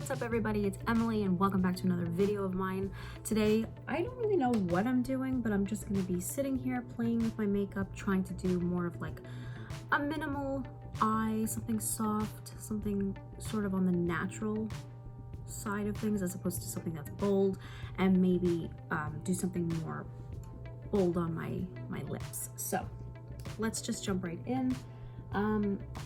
What's up everybody, it's Emily and welcome back to another video of mine. Today, I don't really know what I'm doing, but I'm just gonna be sitting here playing with my makeup, trying to do more of like a minimal eye, something soft, something sort of on the natural side of things as opposed to something that's bold, and maybe do something more bold on my lips. So let's just jump right in.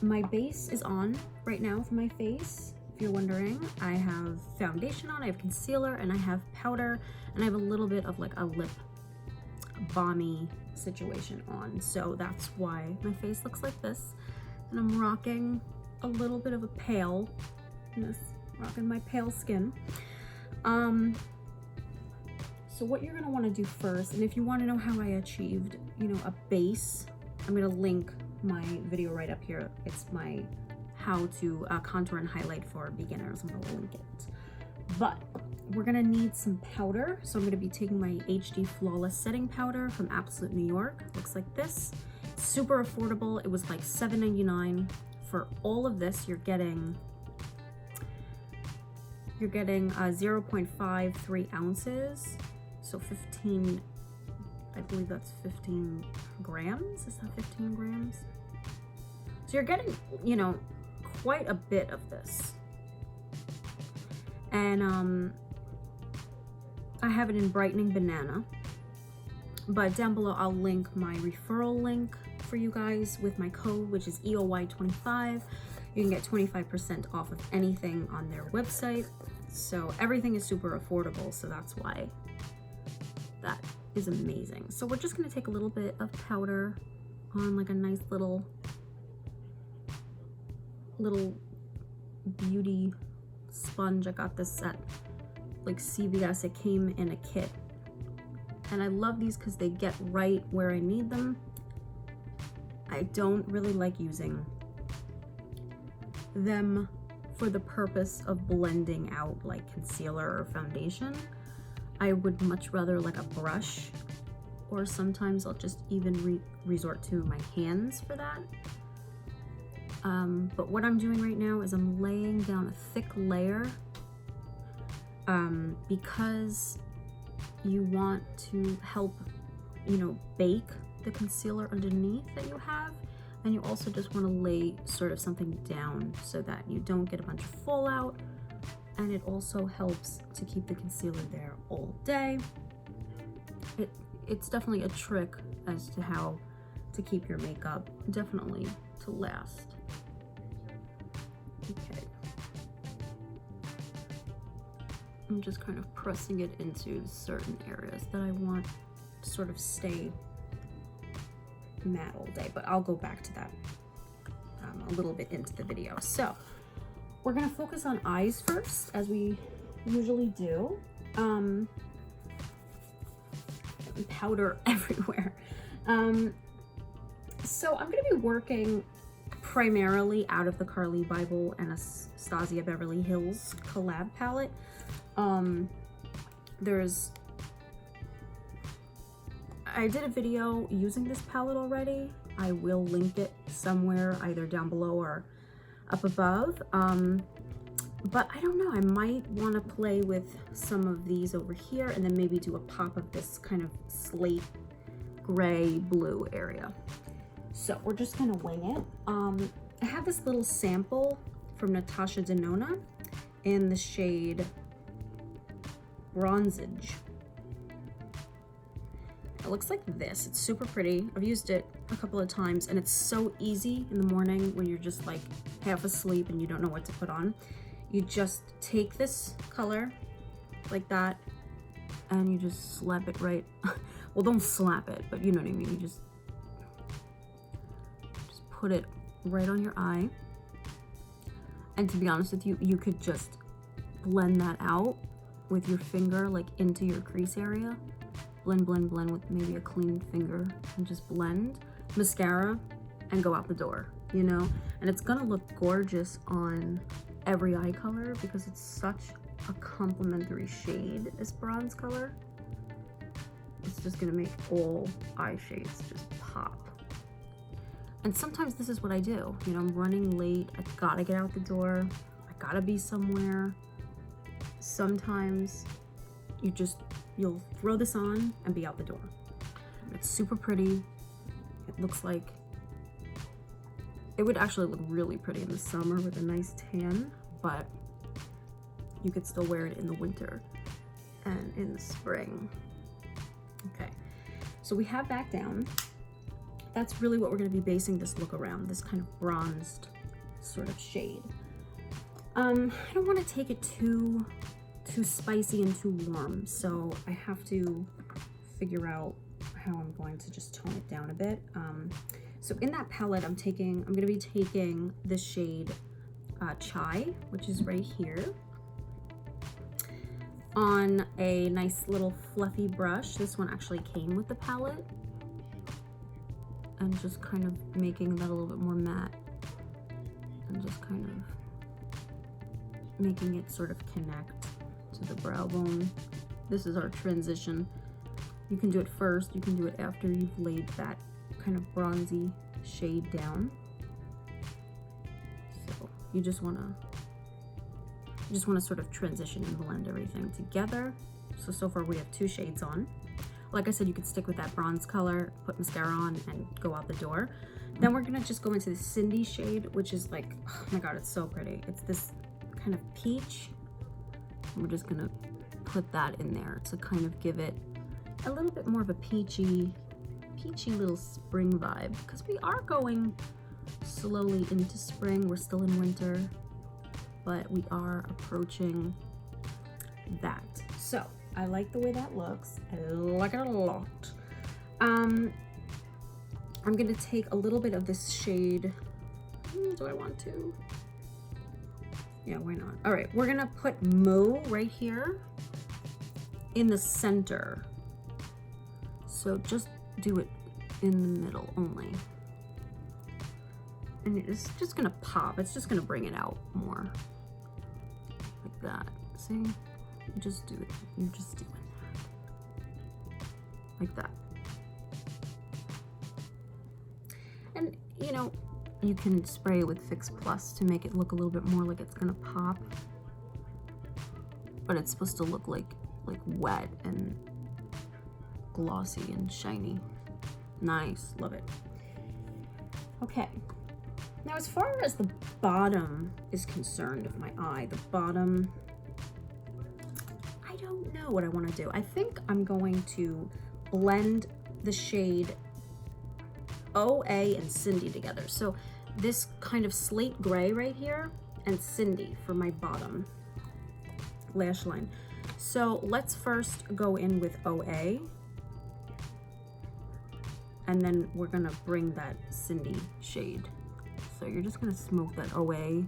My base is on right now for my face. If you're wondering, I have foundation on, I have concealer, and I have powder, and I have a little bit of like a lip balmy situation on. So that's why my face looks like this. And I'm rocking a little bit of a pale, rocking my pale skin. So what you're gonna wanna do first, and if you wanna know how I achieved, a base, I'm gonna link my video right up here. It's my how to contour and highlight for beginners. I'm gonna link it. But we're gonna need some powder. So I'm gonna be taking my HD Flawless Setting Powder from Absolute New York. Looks like this. Super affordable. It was like $7.99. For all of this, you're getting 0.53 ounces. So 15, I believe that's 15 grams. Is that 15 grams? So you're getting, quite a bit of this. And I have it in Brightening Banana. But down below, I'll link my referral link for you guys with my code, which is EOY25. You can get 25% off of anything on their website. So everything is super affordable. So that's why that is amazing. So we're just gonna take a little bit of powder on like a nice little beauty sponge. I got this at like CVS. It came in a kit. And I love these because they get right where I need them. I don't really like using them for the purpose of blending out like concealer or foundation. I would much rather like a brush, or sometimes I'll just even resort to my hands for that. But what I'm doing right now is I'm laying down a thick layer because you want to help, bake the concealer underneath that you have. And you also just want to lay sort of something down so that you don't get a bunch of fallout. And it also helps to keep the concealer there all day. It's definitely a trick as to how to keep your makeup definitely to last. Okay. I'm just kind of pressing it into certain areas that I want to sort of stay matte all day, but I'll go back to that a little bit into the video. So we're gonna focus on eyes first, as we usually do. Powder everywhere. So I'm gonna be working primarily out of the Carly Bible and Anastasia Beverly Hills collab palette. I did a video using this palette already. I will link it somewhere either down below or up above. But I don't know, I might want to play with some of these over here and then maybe do a pop of this kind of slate gray blue area. So we're just gonna wing it. I have this little sample from Natasha Denona in the shade Bronzage. It looks like this. It's super pretty. I've used it a couple of times and it's so easy in the morning when you're just like half asleep and you don't know what to put on. You just take this color like that and you just slap it right. Well, don't slap it, but you know what I mean. You just put it right on your eye. And to be honest with you, you could just blend that out with your finger, like into your crease area. Blend, blend, blend with maybe a clean finger and just blend. Mascara and go out the door, And it's gonna look gorgeous on every eye color because it's such a complementary shade, this bronze color. It's just gonna make all eye shades just pop. And sometimes this is what I do. I'm running late, I gotta get out the door, I gotta be somewhere. sometimes you'll throw this on and be out the door. It's super pretty. It looks like it would actually look really pretty in the summer with a nice tan, but you could still wear it in the winter and in the spring. Okay, so we have that down. That's really what we're going to be basing this look around, this kind of bronzed sort of shade. I don't want to take it too spicy and too warm, so I have to figure out how I'm going to just tone it down a bit. So in that palette, I'm going to be taking the shade Chai, which is right here, on a nice little fluffy brush. This one actually came with the palette, and just kind of making that a little bit more matte, and just kind of making it sort of connect to the brow bone. This is our transition. You can do it first, you can do it after you've laid that kind of bronzy shade down. So you just want to sort of transition and blend everything together. So far we have 2 shades on. Like I said, you could stick with that bronze color, put mascara on, and go out the door. Then we're gonna just go into the Cindy shade, which is like, oh my god, it's so pretty. It's this kind of peach. We're just gonna put that in there to kind of give it a little bit more of a peachy little spring vibe, because we are going slowly into spring. We're still in winter, but we are approaching that. So I like the way that looks. I like it a lot. I'm gonna take a little bit of this shade. Do I want to? Yeah, why not? All right, we're gonna put Mo right here in the center. So just do it in the middle only. And it's just gonna pop. It's just gonna bring it out more. Like that. See? You just do it. You're just doing that. Like that. And you know, you can spray it with Fix Plus to make it look a little bit more like it's gonna pop. But it's supposed to look like wet and glossy and shiny. Nice, love it. Okay, now as far as the bottom is concerned of my eye, the bottom, I don't know what I want to do. I think I'm going to blend the shade OA and Cindy together. So this kind of slate gray right here and Cindy for my bottom lash line. So let's first go in with OA, and then we're gonna bring that Cindy shade. So you're just gonna smoke that OA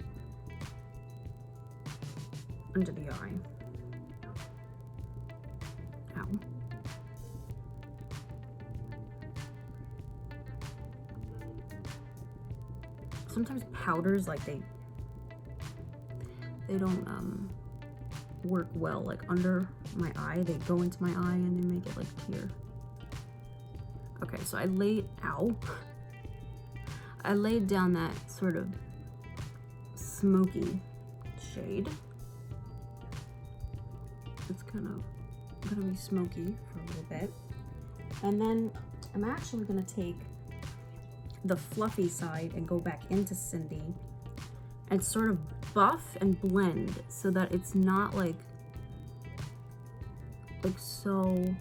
under the eye. Ow. Sometimes powders, like they don't work well like under my eye. They go into my eye and they make it like tear. Okay, so I laid down that sort of smoky shade. It's kind of gonna be smoky for a little bit. And then I'm actually gonna take the fluffy side and go back into Cindy and sort of buff and blend so that it's not like so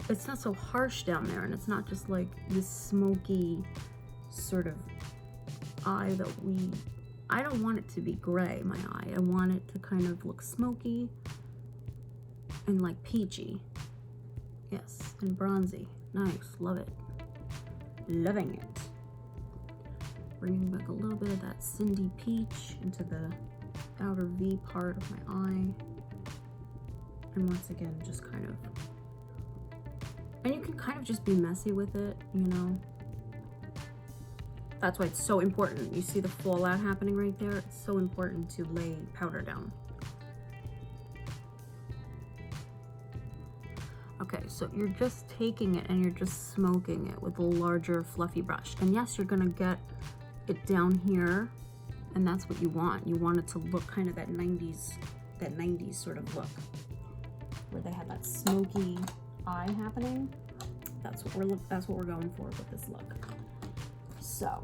it's not so harsh down there, and it's not just like this smoky sort of eye that I don't want it to be gray, my eye. I want it to kind of look smoky and like peachy. Yes, and bronzy. Nice, love it. Loving it. Bringing back a little bit of that Cindy peach into the outer V part of my eye. And once again, just kind of, and you can kind of just be messy with it, you know. That's why it's so important. You see the fallout happening right there? It's so important to lay powder down. Okay, so you're just taking it and you're just smoking it with a larger fluffy brush. And yes, you're gonna get it down here And that's what you want. You want it to look kind of that 90s sort of look, where they have that smoky eye happening. That's what we're going for with this look. So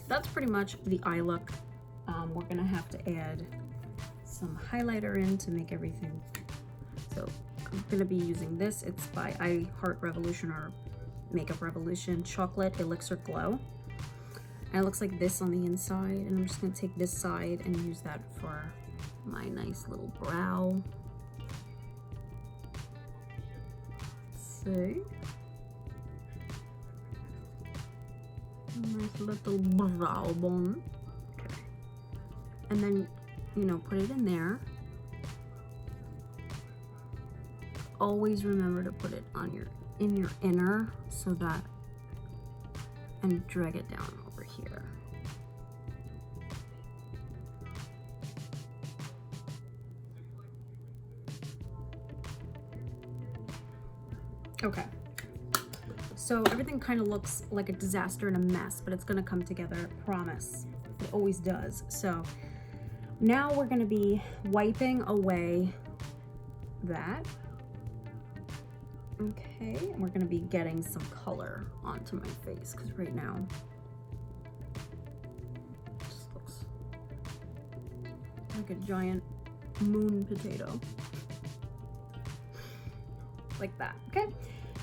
that's pretty much the eye look. We're gonna have to add some highlighter in to make everything. So I'm gonna be using this. It's by I Heart Revolution or Makeup Revolution Chocolate Elixir Glow. And it looks like this on the inside, and I'm just gonna take this side and use that for my nice little brow. See? Nice little brow bone. Okay. And then, you know, put it in there. Always remember to put it on in your inner, so that, and drag it down over here. Okay, so everything kind of looks like a disaster and a mess, but it's gonna come together, I promise. It always does. So now we're gonna be wiping away that. Okay, and we're gonna be getting some color onto my face, because right now it just looks like a giant moon potato. Like that. Okay,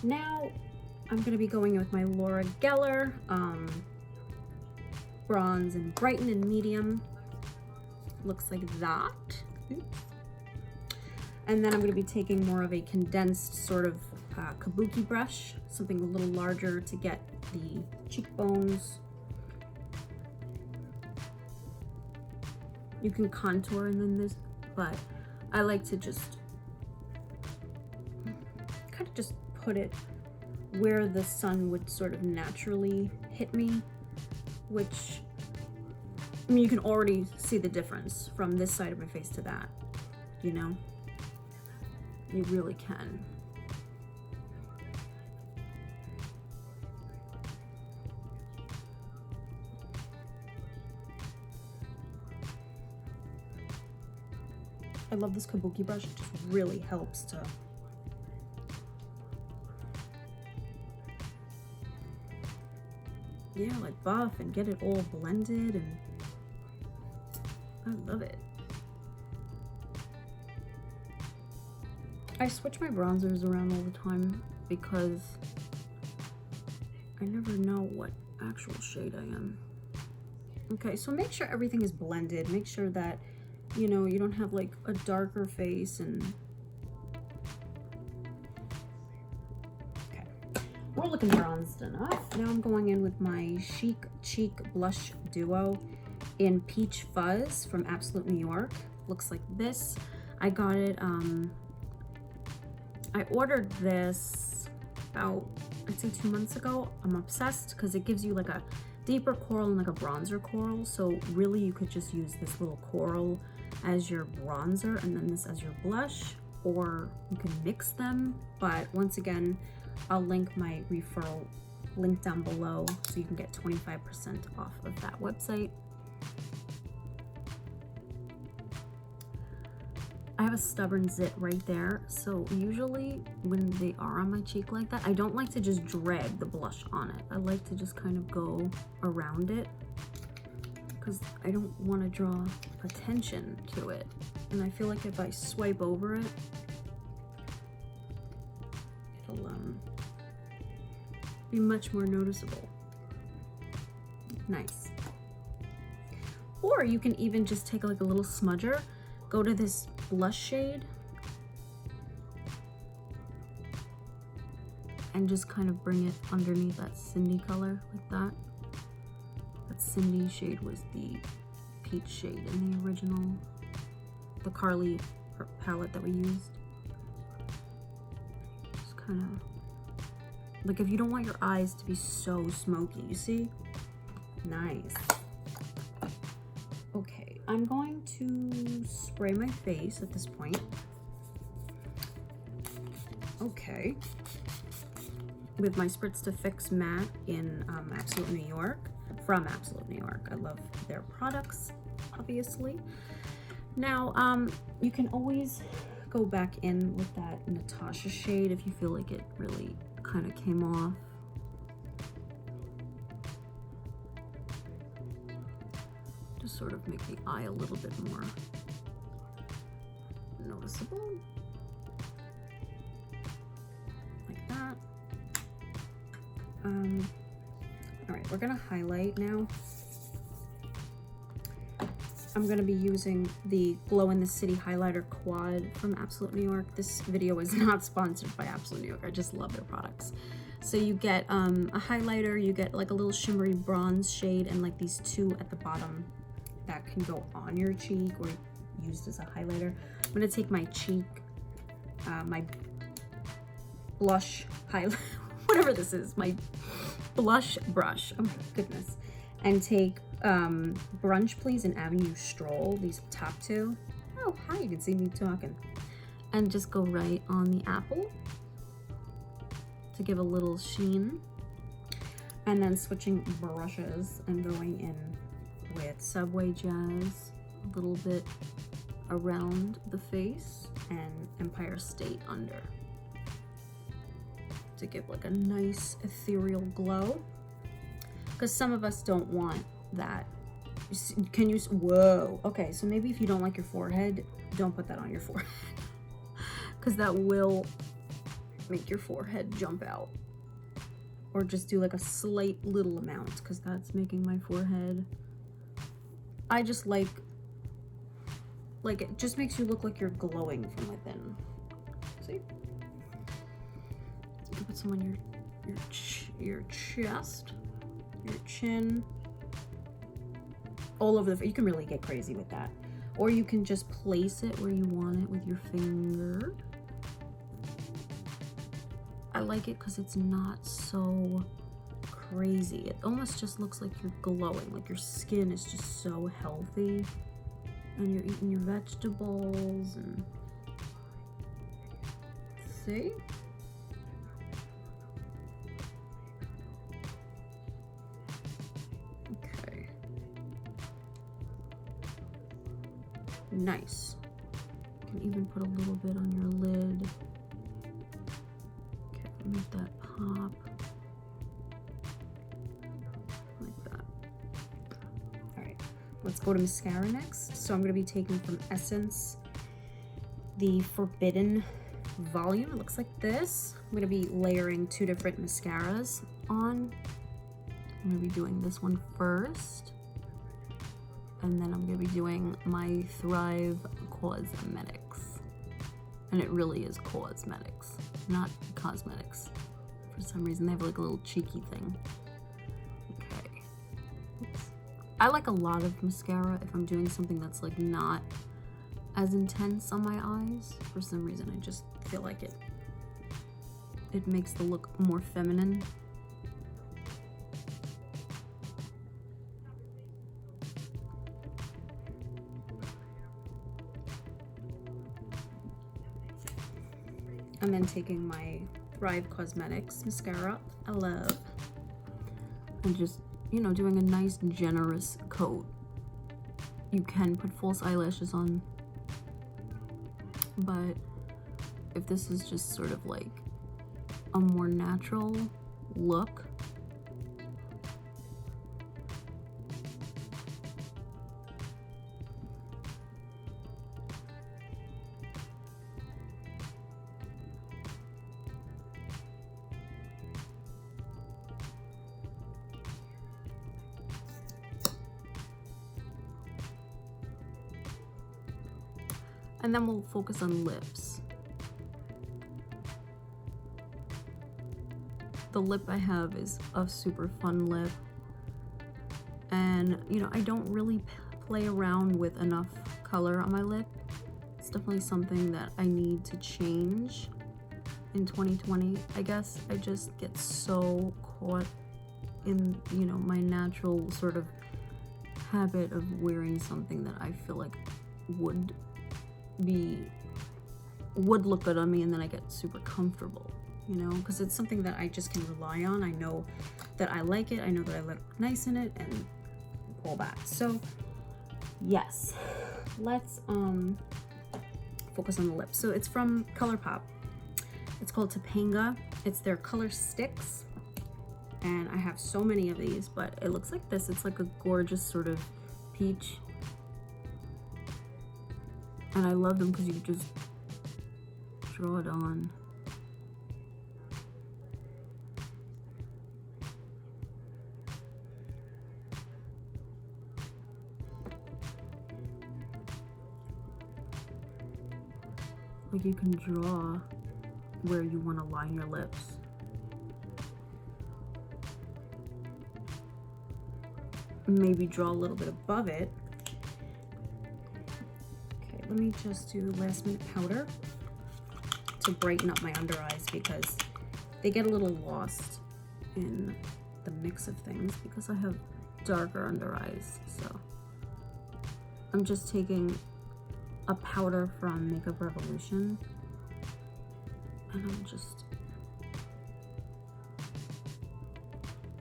now I'm gonna be going in with my Laura Geller bronze and brighten and medium. Looks like that. Oops. And then I'm gonna be taking more of a condensed sort of kabuki brush, something a little larger to get the cheekbones. You can contour and then this, but I like to just kind of just put it where the sun would sort of naturally hit me, which, I mean, you can already see the difference from this side of my face to that, you know? You really can. I love this kabuki brush. It just really helps to like buff and get it all blended, and I love it. I switch my bronzers around all the time because I never know what actual shade I am. Okay, so make sure everything is blended. Make sure that, you know, you don't have like a darker face and... Okay, we're looking bronzed enough. Now I'm going in with my Chic Cheek Blush Duo in Peach Fuzz from Absolute New York. Looks like this. I got it, I ordered this about, I'd say 2 months ago. I'm obsessed because it gives you like a deeper coral and like a bronzer coral. So really you could just use this little coral as your bronzer and then this as your blush, or you can mix them. But once again, I'll link my referral link down below so you can get 25% off of that website. I have a stubborn zit right there, so usually when they are on my cheek like that, I don't like to just drag the blush on it. I like to just kind of go around it because I don't want to draw attention to it. And I feel like if I swipe over it, it'll be much more noticeable. Nice. Or you can even just take like a little smudger, go to this blush shade and just kind of bring it underneath that Cindy color like that. That Cindy shade was the peach shade in the original, the Carly palette that we used. Just kind of, like if you don't want your eyes to be so smoky, you see? Nice. Okay, I'm going to spray my face at this point. Okay. With my Spritz to Fix matte in Absolute New York from Absolute New York. I love their products, obviously. Now, you can always go back in with that Natasha shade if you feel like it really kind of came off. Just sort of make the eye a little bit more noticeable. Like that. All right, we're gonna highlight now. I'm gonna be using the Glow in the City highlighter quad from Absolute New York. This video is not sponsored by Absolute New York. I just love their products. So you get a highlighter, you get like a little shimmery bronze shade, and like these two at the bottom that can go on your cheek or used as a highlighter. I'm gonna take my cheek, my blush highlight, whatever this is, my blush brush, oh my goodness, and take Brunch Please and Avenue Stroll, these top two. Oh, hi, you can see me talking. And just go right on the apple to give a little sheen. And then switching brushes and going in with Subway Jazz, a little bit around the face, and Empire State under, to give like a nice ethereal glow. Because some of us don't want that. Can you, whoa, okay, so maybe if you don't like your forehead, don't put that on your forehead, because that will make your forehead jump out. Or just do like a slight little amount, because that's making my forehead, I just like it just makes you look like you're glowing from within. See? You can put some on your chest, your chin, all over the, you can really get crazy with that. Or you can just place it where you want it with your finger. I like it because it's not so crazy. It almost just looks like you're glowing, like your skin is just so healthy, and you're eating your vegetables, and see? Okay. Nice. You can even put a little bit on your lid. Okay, make that pop. Like that. Alright, let's go to mascara next. So I'm going to be taking from Essence the Forbidden Volume. It looks like this. I'm going to be layering two different mascaras on. I'm going to be doing this one first, and then I'm going to be doing my Thrive Cosmetics. And it really is cosmetics, not cosmetics. For some reason, they have like a little cheeky thing. Okay. Oops. I like a lot of mascara if I'm doing something that's like not as intense on my eyes. For some reason, I just feel like it makes the look more feminine. And then taking my Thrive Cosmetics mascara, I love, and just, you know, doing a nice generous coat. You can put false eyelashes on, but if this is just sort of like a more natural look, and then we'll focus on lips. The lip I have is a super fun lip, and you know, I don't really play around with enough color on my lip. It's definitely something that I need to change in 2020. I guess I just get so caught in, you know, my natural sort of habit of wearing something that I feel like would look good on me, and then I get super comfortable. you know, because it's something that I just can rely on. I know that I like it. I know that I look nice in it and all that. So yes, let's focus on the lips. So it's from ColourPop. It's called Topanga. It's their color sticks. And I have so many of these, but it looks like this. It's like a gorgeous sort of peach. And I love them because you just draw it on. Like you can draw where you want to line your lips. Maybe draw a little bit above it. Okay, let me just do last minute powder to brighten up my under eyes because they get a little lost in the mix of things because I have darker under eyes. So I'm just taking a powder from Makeup Revolution and I'm just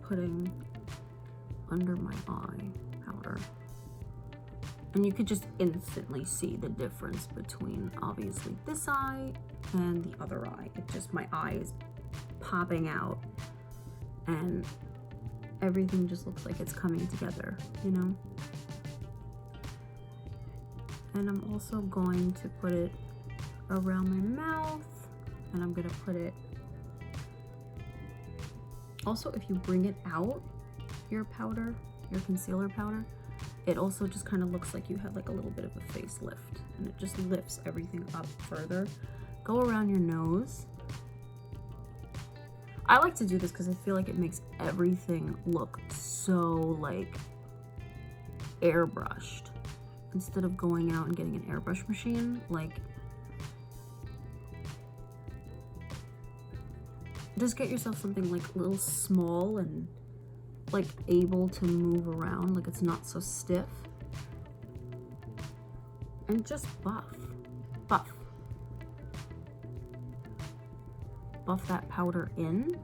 putting under my eye powder. And you could just instantly see the difference between obviously this eye and the other eye. It just, my eye is popping out and everything just looks like it's coming together, you know? And I'm also going to put it around my mouth and I'm gonna put it, also if you bring it out, your powder, your concealer powder, it also just kind of looks like you have like a little bit of a facelift and it just lifts everything up further. Go around your nose. I like to do this because I feel like it makes everything look so like airbrushed. Instead of going out and getting an airbrush machine, like just get yourself something like a little small and like able to move around, like it's not so stiff, and just buff that powder in,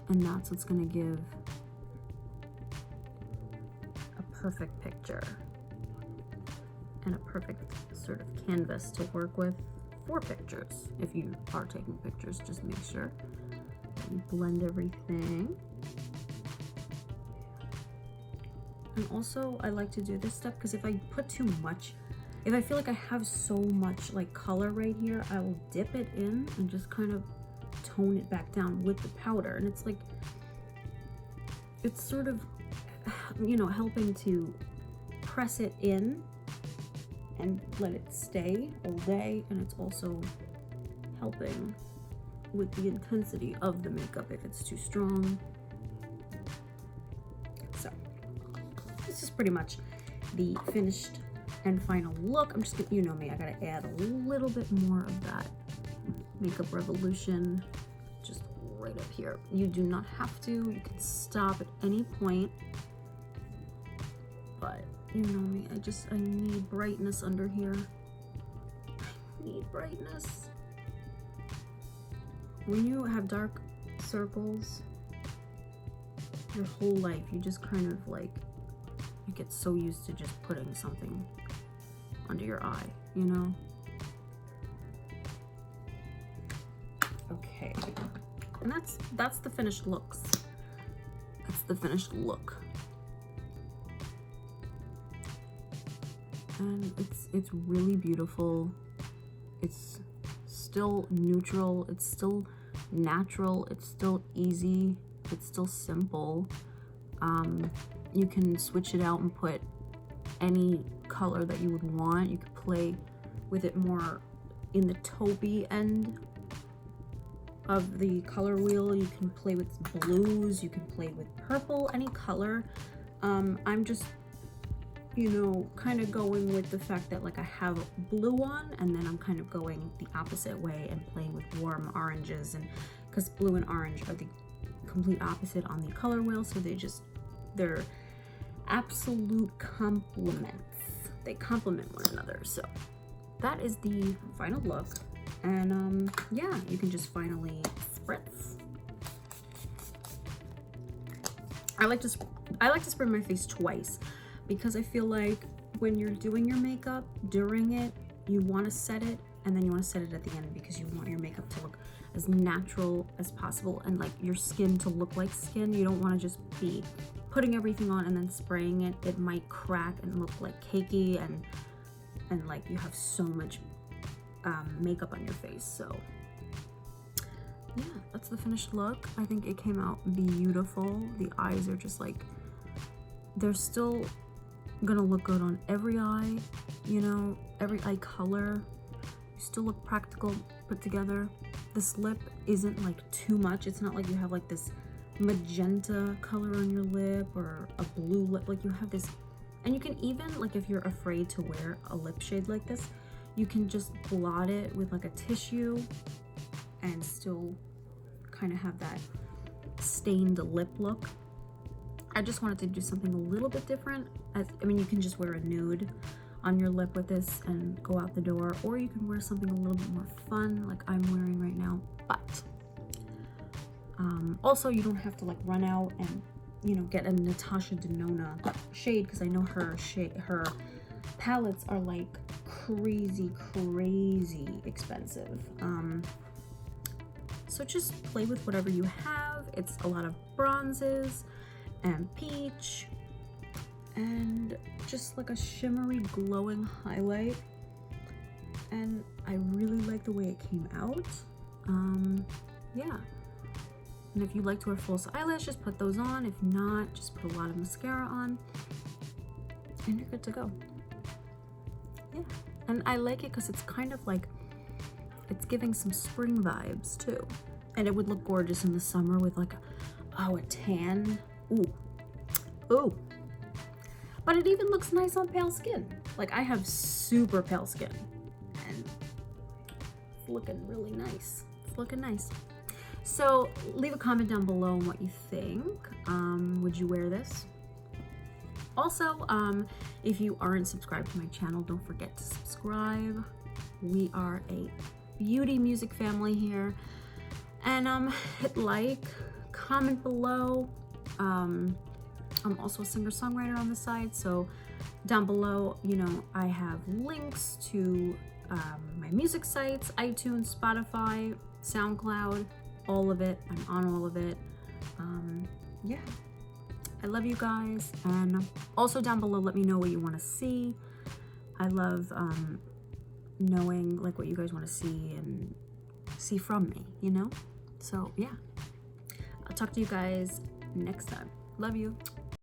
and that's what's gonna give a perfect picture and a perfect sort of canvas to work with for pictures. If you are taking pictures, just make sure that you blend everything. And also I like to do this stuff because if I put too much, if I feel like I have so much like color right here, I will dip it in and just kind of tone it back down with the powder. And it's like, it's sort of, you know, helping to press it in and let it stay all day. And it's also helping with the intensity of the makeup if it's too strong. So this is pretty much the finished and final look. I'm just gonna, you know me, I gotta add a little bit more of that Makeup Revolution just right up here. You do not have to, you can stop at any point, but you know me, I need brightness under here. I need brightness. When you have dark circles your whole life, you just kind of like, you get so used to just putting something under your eye, you know? Okay, and that's the finished looks. That's the finished look. And it's really beautiful. It's still neutral, it's still natural, it's still easy, it's still simple. You can switch it out and put any color that you would want. You could play with it more in the taupey end of the color wheel. You can play with blues, you can play with purple, any color. I'm just, you know, kind of going with the fact that like I have blue on, and then I'm kind of going the opposite way and playing with warm oranges, and because blue and orange are the complete opposite on the color wheel, so they're absolute complements. They complement one another. So that is the final look, And yeah, you can just finally spritz. I like to spray my face twice because I feel like when you're doing your makeup, during it, you want to set it, and then you want to set it at the end because you want your makeup to look as natural as possible and like your skin to look like skin. You don't want to just be putting everything on and then spraying it. It might crack and look like cakey and like you have so much makeup on your face. So yeah, that's the finished look. I think it came out beautiful. The eyes are just like, they're still gonna look good on every eye, you know, every eye color. You still look practical, put together. This lip isn't like too much. It's not like you have like this magenta color on your lip or a blue lip. Like you have this, and you can even, like if you're afraid to wear a lip shade like this, you can just blot it with like a tissue and still kind of have that stained lip look. I just wanted to do something a little bit different. I mean, you can just wear a nude on your lip with this and go out the door, or you can wear something a little bit more fun like I'm wearing right now. But also you don't have to like run out and, you know, get a Natasha Denona shade, because I know her palettes are like crazy expensive. So just play with whatever you have. It's a lot of bronzes and peach and just like a shimmery glowing highlight, and I really like the way it came out. Yeah, and if you like to wear false eyelashes, put those on. If not, just put a lot of mascara on and you're good to go. Yeah, and I like it because it's kind of like, it's giving some spring vibes too, and it would look gorgeous in the summer with like a tan. Ooh, but it even looks nice on pale skin. Like I have super pale skin and it's looking really nice. It's looking nice. So leave a comment down below on what you think. Would you wear this? Also, if you aren't subscribed to my channel, don't forget to subscribe. We are a beauty music family here. And hit like, comment below. I'm also a singer-songwriter on the side, so down below, you know, I have links to my music sites, iTunes, Spotify, SoundCloud, all of it. I'm on all of it. Yeah, I love you guys. And also down below, let me know what you want to see. I love knowing like what you guys want to see and see from me, you know? So yeah, I'll talk to you guys next time. Love you.